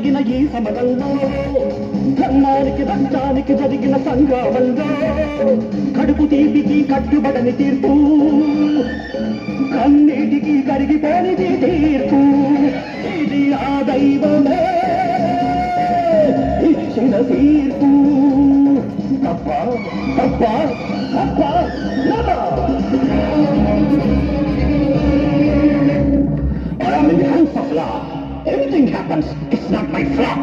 ఈ సమరంలో ధర్మానికి రక్తానికి జరిగిన సంగ్రామంలో కడుపు తీపికి కట్టుబడని తీర్పు, కన్నీటికి కరిగిపోనిది తీర్పు. ఇది ఆ దైవమే ఇచ్చిన తీర్పు. తప్ప తప్ప తప్ప I am in the hands of law. Everything happens. It's not my fault.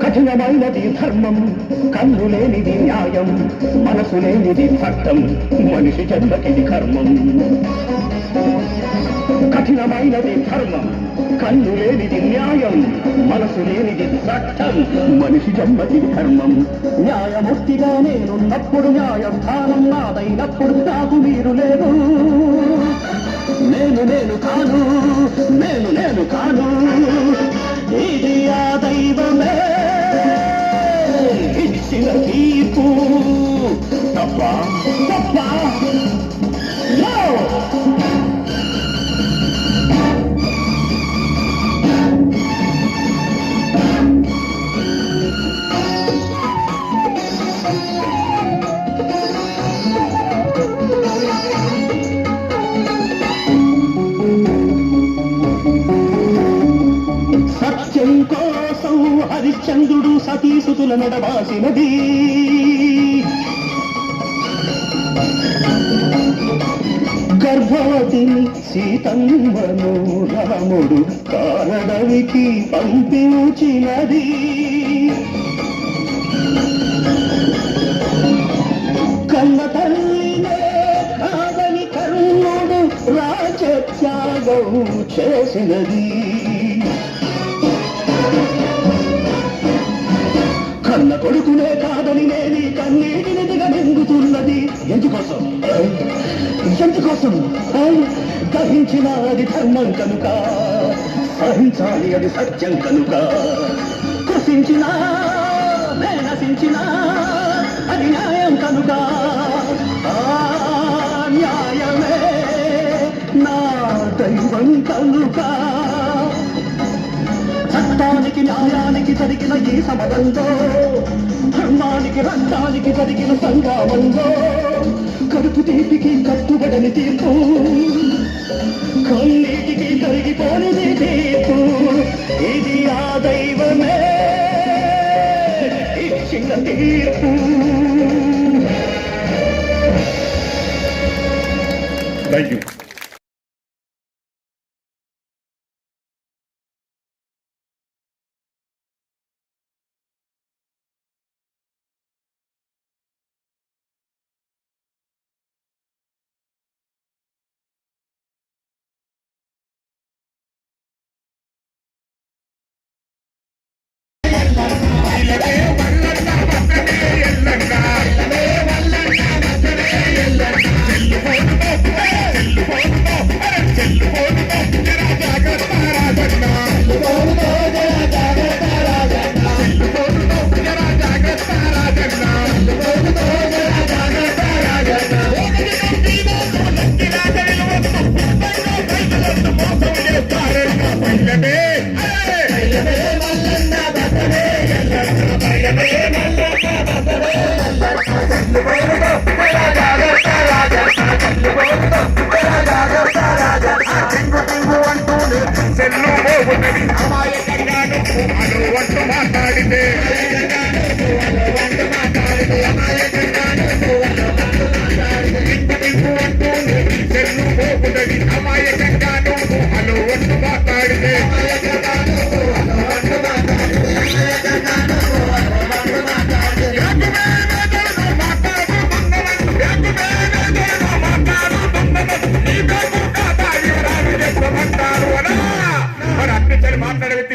కఠినమైనది ధర్మం, కన్ను లేనిది న్యాయం, మనసు లేనిది చట్టం, మనిషి జన్మకిది కర్మం. కఠినమైనది ధర్మం, కన్ను లేనిది న్యాయం, మనసు లేనిది చట్టం, మనిషి జన్మకిది ధర్మం. న్యాయమూర్తిగా నేనున్నప్పుడు, న్యాయస్థానం నాదైనప్పుడు నాకు మీరు లేరు. నేను కాను, నేను కాను. ఇది ఆ దైవమే ఇచ్చిన తీర్పు. తప్ప తప్ప కోసం హరిశ్చంద్రుడు సతీసుతుల నడవాసినది. గర్భవతిని సీతమ్మను రాముడు కారడవికి పంపించినది. కన్న తల్లినే కాదని కర్ణుడు రాజత్యాగం చేసినది. కన్న కొడుకునే కాదని నేని కన్నీటిని దిగమింగుతున్నది. ఎందుకోసం దహించిన అది ధర్మం కనుక, సహించాలి అది సత్యం కనుక. కృషించినా నశించినా అది న్యాయం కనుక. న్యాయమే నా దైవం కనుక. చట్టానికి న్యాయానికి జరిగిన ఈ సమరంలో, ధర్మానికి రక్తానికి జరిగిన సంగ్రామంలో కడుపు తీపికి కట్టుబడని తీర్పు, కన్నీటికి కరిగిపోనిది తీర్పు. ఇది ఆ దైవమే ఇచ్చిన తీర్పు. Thank you.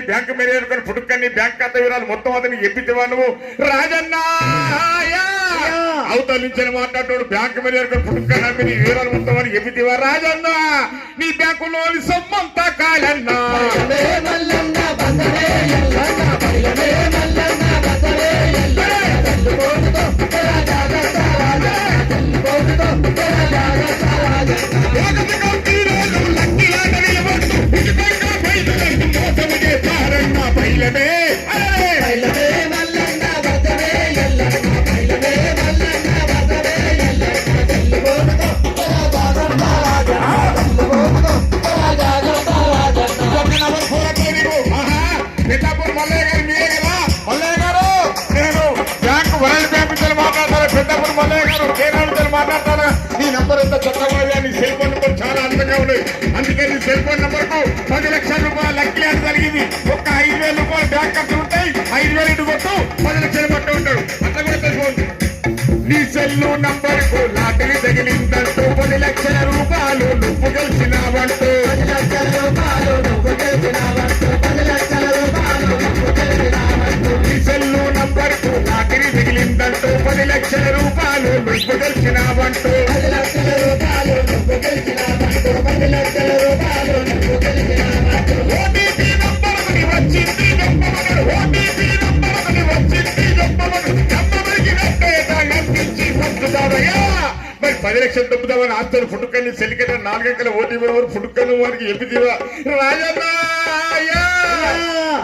బ్యాంకు మేనేజర్ పుట్టుకని బ్యాంక్ ఖాతా వివరాలు మొత్తం అతని ఎప్పితేవా నువ్వు రాజన్న అవతల నుంచి మాట్లాడు బ్యాంకు మేనేజర్ పుట్టుకని నీ వివరాలు మొత్తం అని ఎప్పితేవా రాజన్న నీ బ్యాంకులోని సొమ్మంతా కాలన్నా పైలమే బైలమే మల్లన్న బతవే ఎల్లన్న బైలమే మల్లన్న బతవే ఎల్లన్న చెల్లిపోనుకో రాజన్న చెల్లిపోనుకో రాజన్న పెద్దాపూర్ మల్లయ్య గారు మీరే కదా మల్లయ్య గారు నేను బ్యాంకు వరల్డ్ బ్యాంక్ నుంచి మాట్లాడతాను పెద్దాపూర్ మల్లయ్య గారు కేరళ నుంచి మాట్లాడతాను నీ నంబర్ ఎంత చక్కగా నీ సెల్ ఫోన్ నెంబర్ చాలా అందంగా ఉంది అందుకే నీ సెల్ ఫోన్ నెంబర్ కు 10 లక్షల రూపాయలు లక్కీ అని జరిగింది ఒక్క 5,000 రూపాయలు బ్యాంక్ ఖర్చులు ఉంటాయి 5,000 ఇటు కొట్టు 10 లక్షలు పట్టు ఉంటాడు అట్లా కూడా తెలుసుకోండి నీ సెల్లు నంబర్ కు లాటరీ తగిలిందంటూ 10 లక్షల రూపాయలు నువ్వు గెలిచినావంటూ 10 లక్షల రూపాయలు నువ్వు గెలిచినావంటూ 10 లక్షల రూపాయలు నువ్వు గెలిచినావంటూ నీ సెల్లు నంబర్ కు లాటరీ తగిలిందంటూ 10 లక్షల రూపాయలు నువ్వు గెలిచినావంటూ 10 లక్షల రూపాయలు నువ్వు గెలిచినావంటూ 10 లక్షల రూపాయలు నువ్వు గెలిచినావంటూ ఓటీపీ నంబర్ కు వచ్చింది గొప్పవను ఓటీపీ నంబర్ కు వచ్చింది గొప్పవను నమ్మబడికి నమ్మించి పంపుతావయ్యా మరి 10 లక్షలు దొబ్బుతామని ఆస్తులు ఫుడ్కని సెలికెట 4 అంకెల ఓటీపీ వరకు ఫుడ్కను వారికి ఎప్పిదివా రాజన్న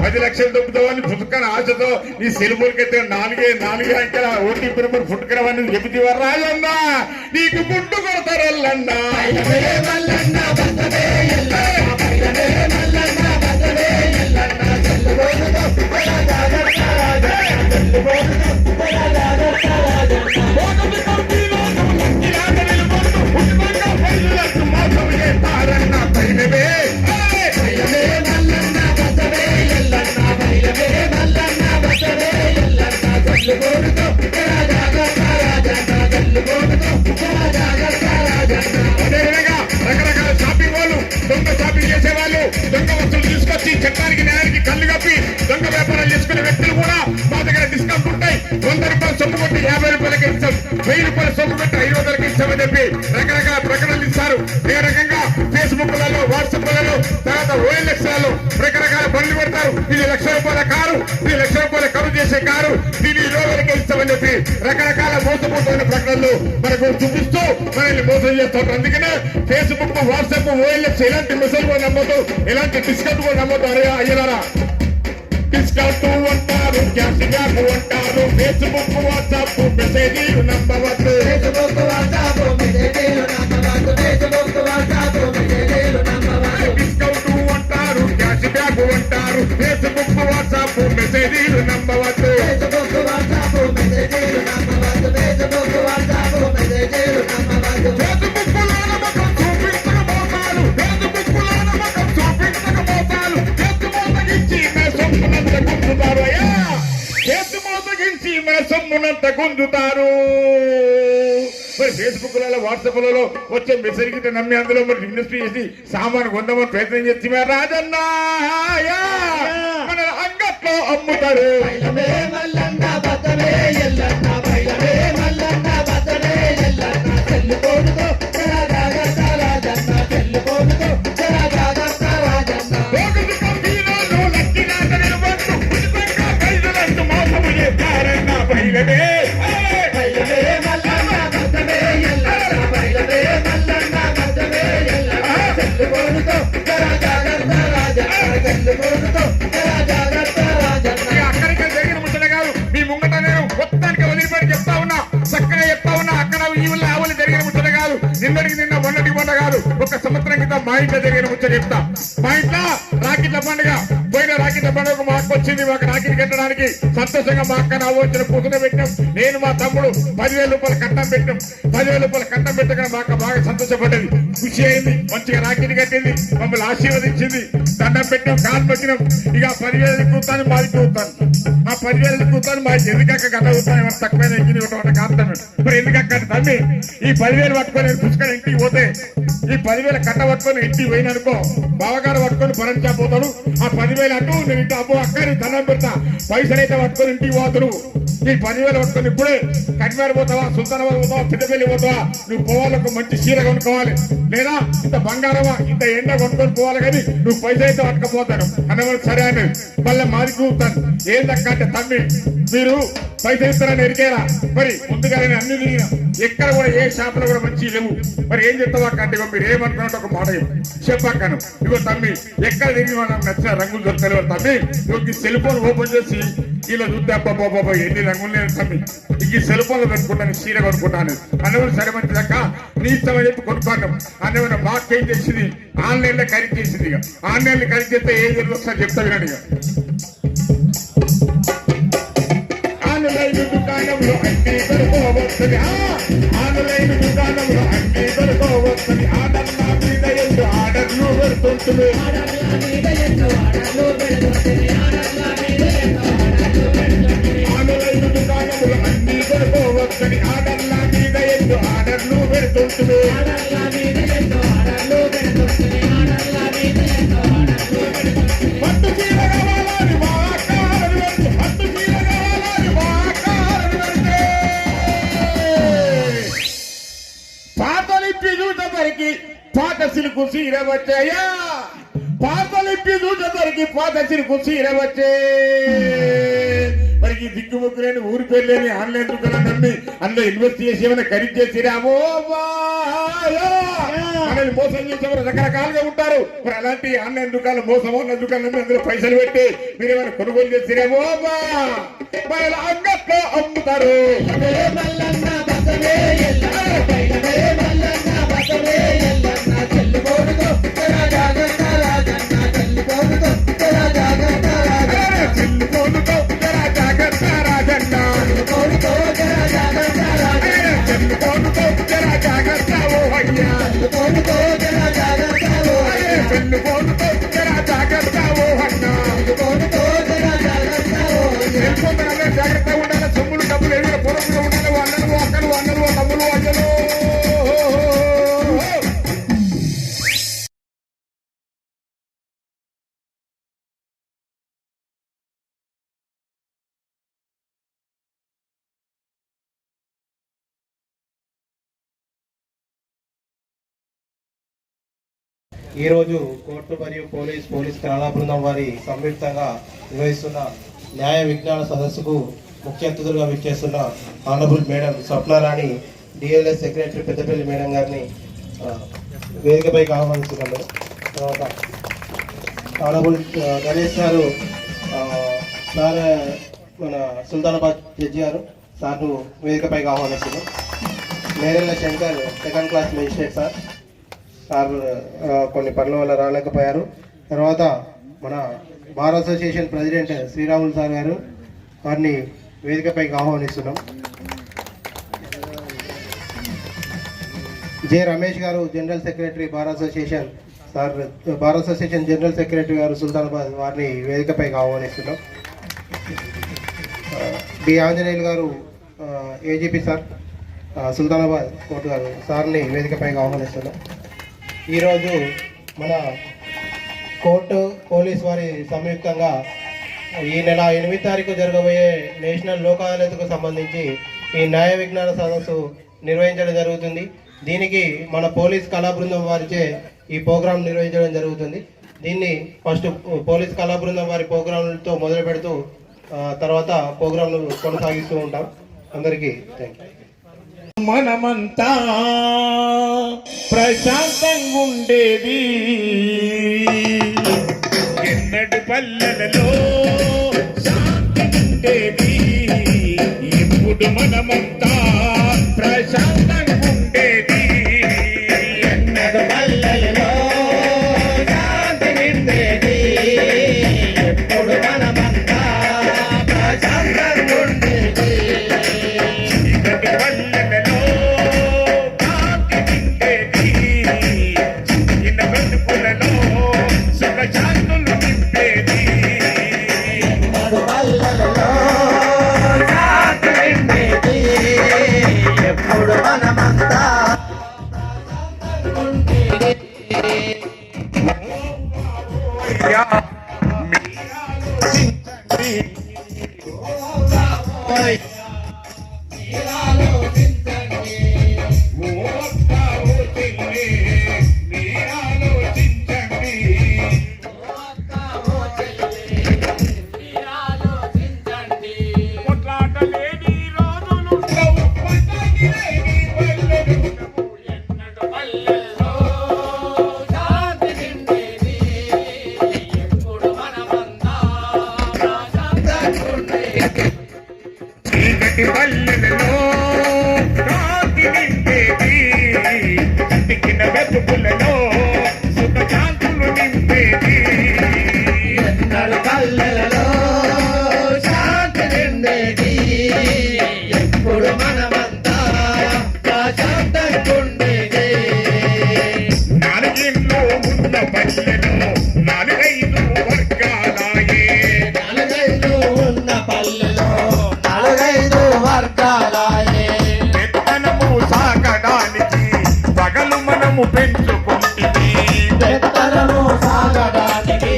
10 లక్షలు దొబ్బుతామని ఫుడ్కని ఆశతో నీ సెల్ఫోన్కైతే 4 అంకెల ఓటీపీ నెంబర్ ఫుడ్కనవని ఎప్పిదివా రాజన్న నీకు గుడ్డు కొడతారల్లన్నా బైలమే మల్లన్న బతవే ఎల్లన్న బైలమే మల్లన్న బతవే ఎల్లన్న చెల్లిపోనుకో రాజన్న రాజన్న చెల్లిపోనుకో రాజన్న రాజన్న బైలమే మల్లన్న బతవే ఎల్లన్న బైలమే మల్లన్న బతవే ఎల్లన్న చెల్లిపోనుకో రాజన్న రాజన్న చెల్లిపోనుకో రాజన్న రాజన్న అదేవిధంగా రకరకాల షాపింగ్ వాళ్ళు దొంగ షాపింగ్ చేసేవాళ్ళు దొంగ వస్తువులు తీసుకొచ్చి చట్టానికి న్యాయానికి కళ్ళు కప్పి దొంగ వ్యాపారాలు చేసుకునే వ్యక్తులు కూడా మా దగ్గర డిస్కౌంట్ ఉంటాయి 100 రూపాయలు సొమ్ము కొట్టి 50 రూపాయలకి ఇస్తాం 1000 రూపాయలు సొమ్ము కొట్టి 500కి ఇస్తామని చెప్పి రకరకాల ప్రకటనలు ఇస్తారు ఏ రకంగా ఫేస్బుక్ లలో వాట్సాప్ లలో తర్వాత OLX లలో రకరకాల బండ్లు పెడతారు ఇది 1,00,000 రూపాయల కారు ఇది 1,00,000 రూపాయల ఖరీదు చేసే కారు దీన్ని 20 వేలకి ఇస్తామని చెప్పి రకరకాల మోసపోతున్న ప్రకటనలు మనకు చూపిస్తూ మనల్ని మోసం చేస్తారు అందుకనే ఫేస్బుక్ వాట్సాప్ OLX ఎలాంటి మెసేజ్ కూడా నమ్మొద్దు ఎలాంటి డిస్కౌంట్ కూడా నమ్మొద్దు అరే అయ్యలారా డిస్కౌంట్ అంటారు క్యాష్ బ్యాక్ అంటారు ఫేస్బుక్ వాట్సాప్ మెసేజ్ నమ్మవద్దు ఫేస్బుక్ వాట్సాప్ మెసేజీలు నమ్మవద్దు ఫేస్బుక్ వాట్సాప్ మెసేజీలు నమ్మవద్దు డిస్కౌంట్ అంటారు క్యాష్ బ్యాక్ అంటారు ఫేస్బుక్ వాట్సాప్ మెసేజ్ నమ్మవద్దు ఫేస్బుక్ వాట్సాప్ మెసేజీలు నమ్మవద్దు ఫేస్బుక్ వాట్సాప్ మెసేజీలు నమ్మవద్దు ఫేస్బుక్ లో నమ్మకం చూపించక మోసాలు ఫేస్బుక్ లో నమ్మకం చూపించక మోసాలు చేతు మోసగించి మన సొమ్మునంత గుంజుతారు మరి ఫేస్బుక్ లలో వాట్సాప్ లలో వచ్చే మెసేజ్ గిట్ట నమ్మి అందులో మరి ఇండస్ట్రీ చేసి సామాను కొందామని ప్రయత్నం చేస్తే రాజన్న మన అంగట్లో అమ్ముతారు బైలమే మల్లన్న బతవే ఎల్లన్న బైలమే మల్లన్న బతవే ఎల్లన్న చెల్లిపోనుకో రాజన్న రాజన్న చెల్లిపోనుకో రాజన్న రాజన్న ఒకటి కంపెనీలో లక్కినాక నిలబట్టు ఉచితంగా ఖైదులంటూ మోసము చేస్తారన్న బయలమే బైలమే మల్లన్న బతవే ఎల్లన్న బైలమే మల్లన్న బతవే ఎల్లన్న చెల్లిపోనుకో రాజన్న రాజన్న చెల్లిపోనుకో రాజన్న రాజన్న అక్కడికి జరిగిన ముచ్చట కాదు మీ ముంగట నేను మొత్తానికి వదిలిపెట్టి చెప్తా ఉన్నా చక్కగా చెప్తా ఉన్నా అక్కడ ఈ ఊళ్ళో ఆవులు జరిగిన ముచ్చట కాదు నిన్నటికి నిన్న మొన్నటికి మొన్న కాదు ఒక సంవత్సరం క్రితం మా ఇంట్లో జరిగిన ముచ్చట చెప్తా మా ఇంట్లో రాకెట్ల పండుగ పోయిన రాకెట్ల పండుగ మా అక్క వచ్చింది మాకు రాకెట్ కట్టడానికి సంతోషంగా మా అక్క నా వచ్చిన కూతురు పెట్టాం నేను మా తమ్ముడు 10,000 రూపాయలు కట్టం పెట్టాం 10,000 రూపాయలు కట్టం పెట్టగానే మా అక్క బాగా సంతోషపడ్డది ఖుషి అయింది మంచిగా రాకెట్ కట్టింది మమ్మల్ని ఆశీర్వదించింది దండం పెట్టాం కాలు పెట్టినాం ఇక 10,000 కూతాను మాది కూతాను ఆ 10,000 కూతాను మాది ఎందుకక్క కథ కూతాను ఏమైనా తక్కువైన ఎక్కింది ఒకటి కాస్తాను మరి ఎందుకక్క తమ్మి ఈ 10,000 పట్టుకొని నేను పుష్కర ఇంటికి పోతే ఈ 10,000 కట్ట పట్టుకొని ఇంటికి పోయిననుకో బావగారు పట్టుకొని పరంచా పోతాడు ఆ 10,000 అటు నేను ఇంటి అబ్బో అక్క నేను దండం పెడతా పైసలు అయితే పట్టుకొని ఇంటికి పోతాడు ఈ 10,000 పట్టుకొని ఇప్పుడే కట్మారు పోతావా సుల్తానాబాద్ పోతావా పెద్దపల్లి పోతావా నువ్వు పోవాలి ఒక మంచి చీర కొనుక్కోవాలి లేదా ఇంత బంగారమా ఇంత ఎండ కొనుక్కొని పోవాలి కానీ నువ్వు పైసలు అయితే పట్టుకపోతాను అన్నవాడు సరే అని మళ్ళీ మాది కూతాను ఏందక్క అంటే తమ్మి మీరు పైసలు ఇస్తారని ఎరికేలా మరి ముందుగా నేను అన్ని తిరిగిన ఎక్కడ కూడా ఏ షాపులో కూడా మంచి లేవు మరి ఏం చెప్తావా అంటే మీరు ఏమనుకున్నట్టు ఒక మాట చెప్పాను ఇగో తమ్మి ఎక్కడ తిరిగి మనకు నచ్చిన రంగులు దొరకలేవు తమ్మి ఇగో ఈ సెల్ ఫోన్ ఓపెన్ చేసి ఇలా చూస్తే అబ్బాబా ఎన్ని రంగులు లేవు తమ్మి ఈ సెల్ ఫోన్ లో పెట్టుకుంటాను చీర కొనుక్కుంటాను అన్నవాళ్ళు సరే మంచి దాకా నీ ఇష్టమని చెప్పి కొనుక్కోవడం అన్నమైన బాగా ఏం చేసింది ఆన్లైన్ లో ఖరీదు చేసింది ఇక ఆన్లైన్ లో ఖరీదు చేస్తే ఏ జరిగి ఒకసారి చెప్తా వినండి ఇక ఆన్లైన్ దుకాణంలో అన్ని దొరకవస్తుంది ఆన్లైన్ దుకాణంలో అన్ని దొరకవస్తుంది ఆర్డర్ల మీద ఎన్నో ఆర్డర్లు పెడుతుంటుంది ఆన్లైన్ దుకాణంలో అన్ని దొరకవస్తుంది ఆర్డర్ల మీద ఎన్నో ఆర్డర్లు పెడుతుంటుంది పట్టు చీర కావాలని మా అక్కారని పెడితే పట్టు చీర కావాలని మా అక్కారని పెడితే పాతలిప్పి చూసేసరికి పాత సిలుకు చీర వచ్చాయా పాతలిప్పి చూసేసరికి పాత సిలుకు చీర వచ్చే మరి ఈ దిక్కుముక్కులేని ఊరి పేర్లేని ఆన్లైన్ దుకాణం నమ్మి అందులో ఇన్వెస్ట్ చేసి ఏమైనా ఖరీదు చేసిరామో మనల్ని మోసం చేసేవారు రకరకాలుగా ఉంటారు మరి అలాంటి ఆన్లైన్ దుకాణాలు మోసం ఆన్లైన్ దుకాణం అందులో పైసలు పెట్టి మీరు ఏమైనా కొనుగోలు చేసిరేమో అంగట్లో అమ్ముతారు చెల్లుకోనుతో జాగ్రత్త రాజన్న చెల్లుకోనుతో జాగ్రత్త ఓ అయ్యా చెల్లుకోనుతో జాగ్రత్త ఓ అన్న వెళ్ళిపోతానే జాగ్రత్త ఉండాలి సొమ్ములు డబ్బులు ఏదైనా పొరపుగా ఉండాలి అన్నలు అక్కలు అన్నలు తమ్ములు అయ్యలు ఈరోజు కోర్టు మరియు పోలీస్ కళా బృందం వారి సంయుక్తంగా నిర్వహిస్తున్న న్యాయ విజ్ఞాన సదస్సుకు ముఖ్య అతిథులుగా విచ్చేస్తున్న honourable madam Swapnarani DLS secretary Peddapalli madam గారిని వేదికపైకి ఆహ్వానిస్తున్నాము. తర్వాత ఆనరబుల్ గణేష్ గారు సార్ మన సుల్తానాబాద్ జడ్జి గారు సార్ను వేదికపైకి ఆహ్వానిస్తున్నాం. Merella Shankar second class magistrate sir కొన్ని పనుల వల్ల రాలేకపోయారు. తర్వాత మన bar association president Sriramulu sir గారు వారిని వేదికపైకి ఆహ్వానిస్తున్నాం. జె రమేష్ గారు general secretary bar association general secretary గారు సుల్తానాబాద్ వారిని వేదికపైకి ఆహ్వానిస్తున్నాం. డి ఆంజనేయులు గారు ఏజీపీ సార్ సుల్తానాబాద్ కోర్టు గారు సార్ని వేదికపైకి ఆహ్వానిస్తున్నాం. ఈరోజు మన కోర్టు పోలీస్ వారి సంయుక్తంగా ఈ నెల 8 తారీఖు జరగబోయే నేషనల్ లోక్ అదాలత్కు సంబంధించి ఈ న్యాయ విజ్ఞాన సదస్సు నిర్వహించడం జరుగుతుంది. దీనికి మన పోలీస్ కళా బృందం వారిచే ఈ ప్రోగ్రాం నిర్వహించడం జరుగుతుంది. దీన్ని ఫస్ట్ పోలీస్ కళా బృందం వారి ప్రోగ్రాంలతో మొదలు పెడుతూ తర్వాత ప్రోగ్రాంలు కొనసాగిస్తూ ఉంటాం. అందరికీ థ్యాంక్ యూ. మనమంతా ప్రశాంతంగా ఉండేది ఎన్నటి పల్లెలలో శాంతి ఉండేది ఇప్పుడు మనమంతా ప్రశాంతంగా ఉండేది ఎన్నటి పల్లెలలో శాంతి ఉండేది ఇప్పుడు మనమంతా ప్రశాంతంగా ఉండేది ఇక్కడి పల్లెలలో ఎప్పుడు మనమంతా చీకటి పల్లెలలో రాతి నింపేది కతికిన వెతుకులలో సుఖ శాంతులు నింపేది ఎన్నడు పల్లెలలో శాంతి నిండేది ఎప్పుడు మనమంతా ప్రశాంతంగుండేది నాలుగిల్లో ఉన్న పల్లెలో నాలుగైదు వర్గాలాయే నాలుగైదు ఉన్న పల్లెలో నాలుగైదు వర్గాలాయే పెత్తనము సాగడానికి పగలు మనము పెంచుకుంటుంది పెత్తనము సాగడానికి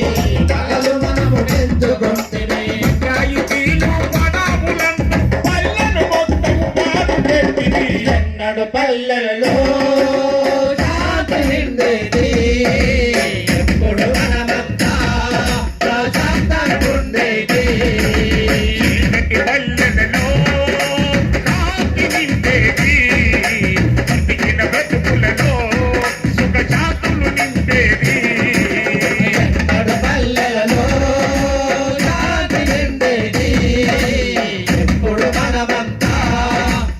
పగలు మనము పెంచుకుంటిమి రాయితీలు పడాములను పల్లెను మొత్తం పాడు పెట్టింది ఎన్నడు పల్లెలలో శాంతి నిండేది ఎప్పుడు మనమంతా ప్రశాంతంగుండేది చీకటి పల్లెలలో రాతి నింపేది కతికిన వెతుకులలో సుఖ శాంతులు నింపేది ఎన్నడు పల్లెలలో శాంతి నిండేది ఎప్పుడు మనమంతా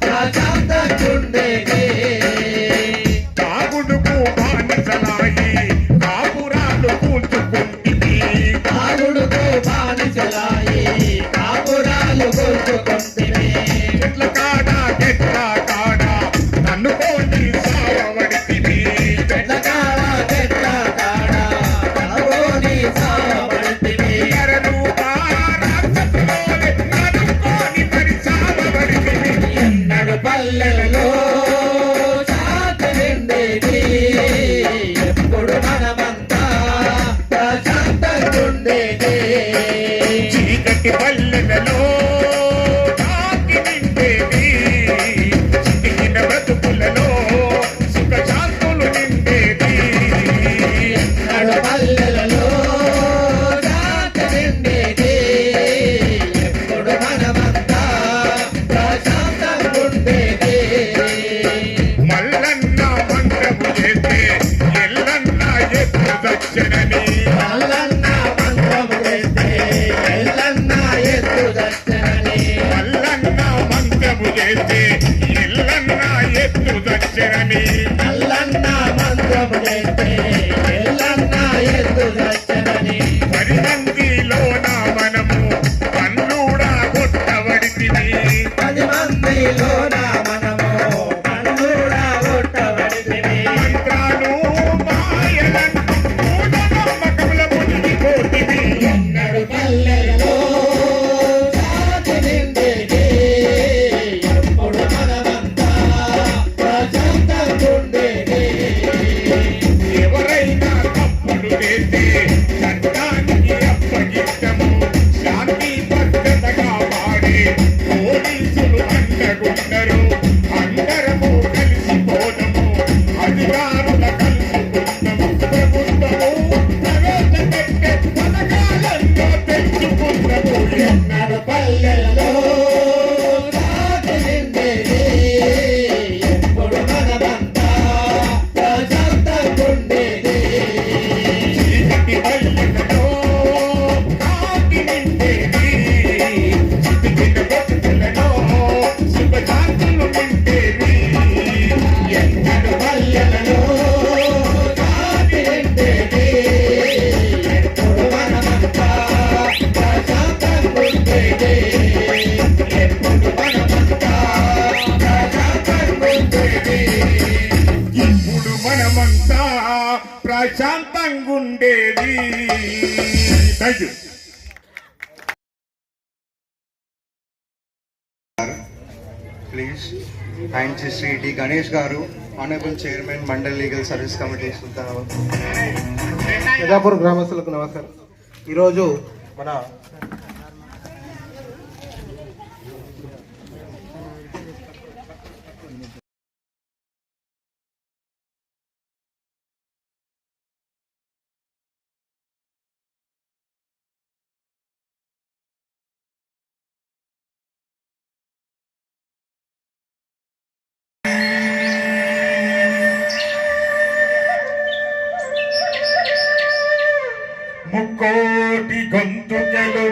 ప్రశాంతంగుండేది తాగుడుకు బానిసలాయి కాపురాలు కూల్చుకుంటుంది తాగుడుకు బానిసలాయి కాపురాలు కూర్చుకుంటిమి చెట్ల కాడ చెట్ల కాడ నన్నుకోని సావబడితివి చెట్ల కాడ కలవోని సావబడితిమి నరరూపా రాక్షసులోనే నన్నుకోని మరి సావబడితివి ఎన్నడు పల్లెలలో శాంతి నిండేది ఎప్పుడు మనమంతా ప్రశాంతంగుండేది చీకటి పల్లెలలో రాతి నింపేది చితికిన బ్రతుకులలో సుఖ శాంతులు నింపేది ఎన్నడు పల్లెలలో శాంతి నిండేది ఎప్పుడు మనమంతా ప్రశాంతంగుండేది మల్లన్న మంత్రము చేస్తే ఎల్లన్న ఎత్తు దక్షిణని మల్లన్న మంత్రము చేస్తే ఎల్లన్న ఎత్తు దర్శనని మల్లన్న మంత్రము చేస్తే ఎల్లన్న ఎత్తు దక్షిణని మల్లన్న మంత్రము చేస్తే ఎల్లన్న ఎత్తు దర్శనని 10 మందిలోన మనము కన్నుడా కొట్టబడితివి 10 మందిలోన మనము కన్నుడా కొట్టబడితిమి మంత్రాలు మాయలను మూఢనమ్మకముల మునిగిపోతివి ఎన్నడు పల్లెలలో శాంతి నిండేది ఎప్పుడు మనమంతా ప్రశాంతంగుండేది ఎవరైనా తప్పులు చేస్తే చట్టానికి అప్పగిట్టము శాంతి భద్రతగా పాడే పోలీసులు అండగుండరు అందరము కలిసిపోదము అధికారుల కలుసుకుందాము ప్రభుత్వము ప్రవేశపెట్టే పథకాలెన్నో తెచ్చుకుందాము ఎన్నడు పల్లెలలో శాంతి నిండేది ఎప్పుడు మనమంతా ప్రశాంతంగుండేది చీకటి పల్లెలలో రాతి నిండేది చితికిన బ్రతుకులలో సుఖ శాంతులు నిండేది ఎన్నడు పల్లెలలో శాంతి నిండేది ఎప్పుడు మనమంతా ప్రశాంతంగుండేది ఎప్పుడు మనమంతా ప్రశాంతంగుండేది ఇప్పుడు మనమంతా ప్రశాంతంగా ఉండేది. Thank you. Please, and Sri D. Ganesh Garu, Honorable Chairman, Mandal Legal Service Committee, Sultanabad. Prajapur గ్రామస్తులకు నమస్కారం. ఈరోజు మన ముక్కోటి గొంతుకలు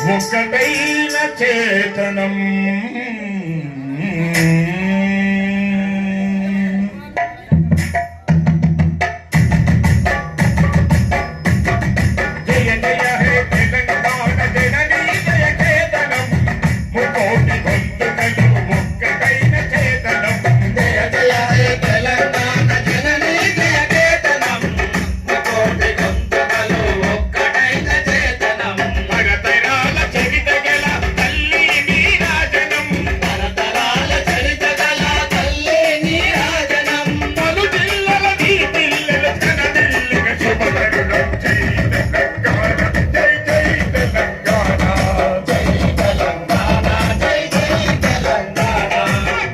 ఒక్కటైన చేతనం జయ జయ హే తెలంగాణ జననీ జయ కేతనం ముకోటి గొంతుకలు ఒక్కటైన చేతనం జయ జయ హే తెలంగాణ జననీ జయ కేతనం ముకోటి గొంతుకలు ఒక్కటైన చేతనం తరతరాల చరిత గల తల్లి నీరాజనం తరతరాల చరిత గల తల్లి నీరాజనం పలు జిల్లల నీ పిల్లల కనదిల్లిన శుభతరుణం జై తెలంగాణ జై జై తెలంగాణ జై తెలంగాణ జై జై తెలంగాణ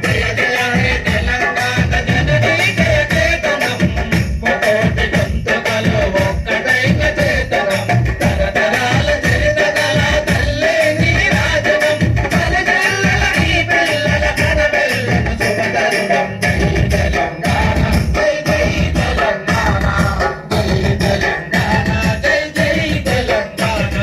జయ జయ హే తెలంగాణ జననీ జయ కేతనం ముకోటి గొంతుకలు ఒక్కటైన చేతనం తరతరాల చరిత గల తల్లి నీరాజనం పలుజిల్లల నీ పిల్లల కనబెల్లను శుభతరుణం జై తెలంగాణ జై జై తెలంగాణ జై తెలంగాణ జై జై తెలంగాణ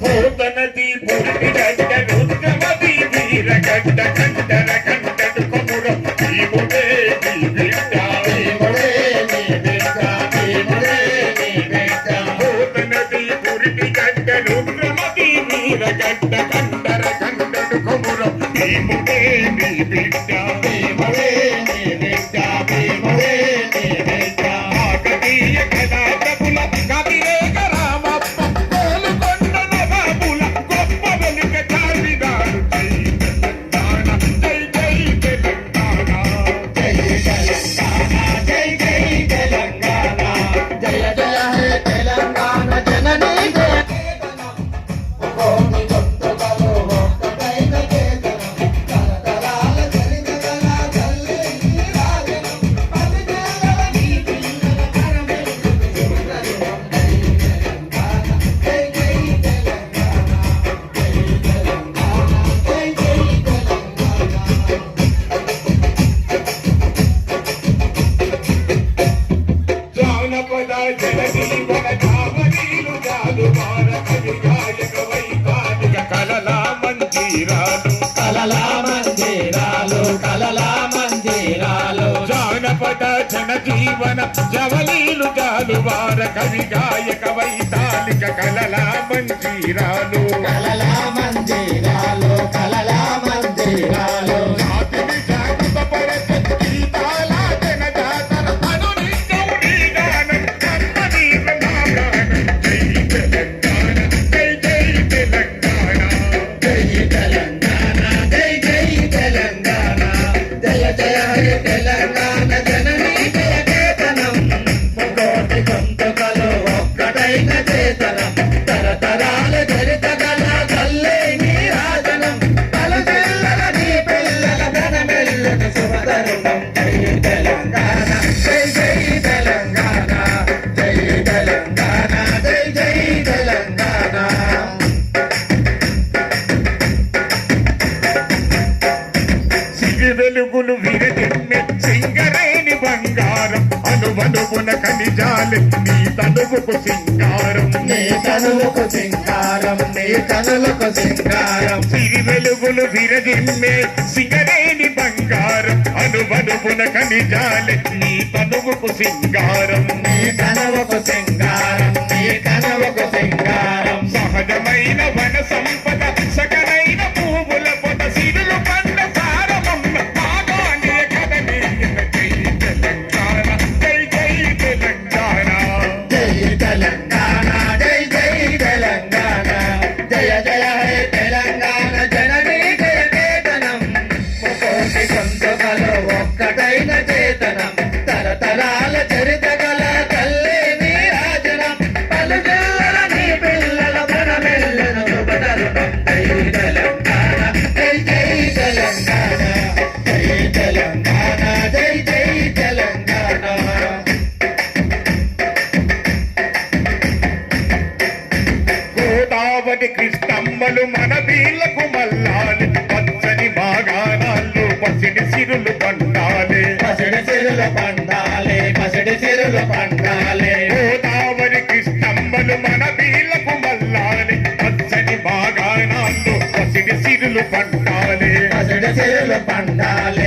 పోతనది పురిటి గడ్డ రుద్రమది వీరగడ్డ కండర కండడు కొమురం భీముడే నీ బిడ్డ భీముడే నీ బిడ్డ భీముడే నీ బిడ్డ పోతనది పురిటి గడ్డ రుద్రమది వీరగడ్డ కండర కండడు కొమురం భీముడే నీ బిడ్డ భీముడే నీ బిడ్డ భీముడే నీ బిడ్డ కాకతీయ కళాప్రభుల కవిరేగ రామప్ప కోలుకొండ నవాబుల గొప్ప వెనుక చారిదారు జై తెలంగాణ జై జై తెలంగాణ జై తెలంగాణ జై జై తెలంగాణ జయ జయ హే తెలంగాణ జననీ జయ కేతనం ముకోటి గొంతుకలు ఒక్కటైన చేతనం తరతరాల చరిత గల తల్లి నీరాజనం పలుజిల్లల నీ పిల్లల కనబెల్లను శుభతరుణం జై తెలంగాణ జై జై తెలంగాణ జై జై తెలంగాణ జానపద జనజీవన జావనీలు జాలు మార కవి గాయక వైతానిక కలలా మంజీరాలు కలలా మందిరాలు జానపద జనజీవన జవలీలు జాలు వార కవి గాయక వైతానిక కలలా మంజీరాలు కలలా మందిరాలు జాతిని జాగృతపరచ గీతాల జనజాతర అనునిత్యం నీ గానం కమ్మని నాగానం జై తెలంగాణ జై జై తెలంగాణ జై తెలంగాణ జై జై తెలంగాణ జయ జయ హే తెలంగాణ జననీ జయ కేతనం ముకోటి గొంతుకలు ఒక్కటైన చేతనం తరతరాల చరిత గల తల్లి నీరాజనం పలుజిల్లల నీ పిల్లల ఘనమెల్లను శుభతరుణం జై తెలంగాణ జై జై తెలంగాణ జై తెలంగాణ జై జై తెలంగాణ సిరి వెలుగులు విరజిమ్మె సింగరేణి బంగారం అనువనువున ఖనిజాలు నీ తనువుకు సింగారం నీ కనులకు సింగారం నీ కనులకు సింగారం సిరి వెలుగులు విరజిమ్మె సింగరేణి బంగారం అనువనువున ఖనిజాలు నీ తనువుకు సింగారం నీ కనులకు సింగారం నీ కనులకు సింగారం సహజమైన వన సంపద సకలైన పువ్వుల పొద సిరులు పండ సారమన్న మాగాణ్య కదలీన జై తెలంగాణ జై జై తెలంగాణ జై తెలంగాణ జై జై తెలంగాణ జయ జయ హే తెలంగాణ జననీ జయ కేతనం ముకోటి గొంతుకలు ఒక్కటైన చేతనం తరతరాల చరిత గల తల్లి నీరాజనం పలుజిల్లల నీ పిల్లల ఘనమెల్లను శుభతరుణం జై తెలంగాణ జై జై తెలంగాణ జై తెలంగాణ జై జై తెలంగాణ గోదావరి కృష్ణమ్మలు మన వీళ్ళకు మల్లాలి పచ్చని మాగాణాలు పసిడి సిరులు పండాలి పసిడి సిరులు పండాలి పసిడి సిరులు పండాలే గోదావరి కృష్ణమ్మలు మన వీళ్ళకు మల్లాలి పచ్చని బాగానాల్లో పసిడి సిరులు పండాలి పసిడి సిరులు పండాలే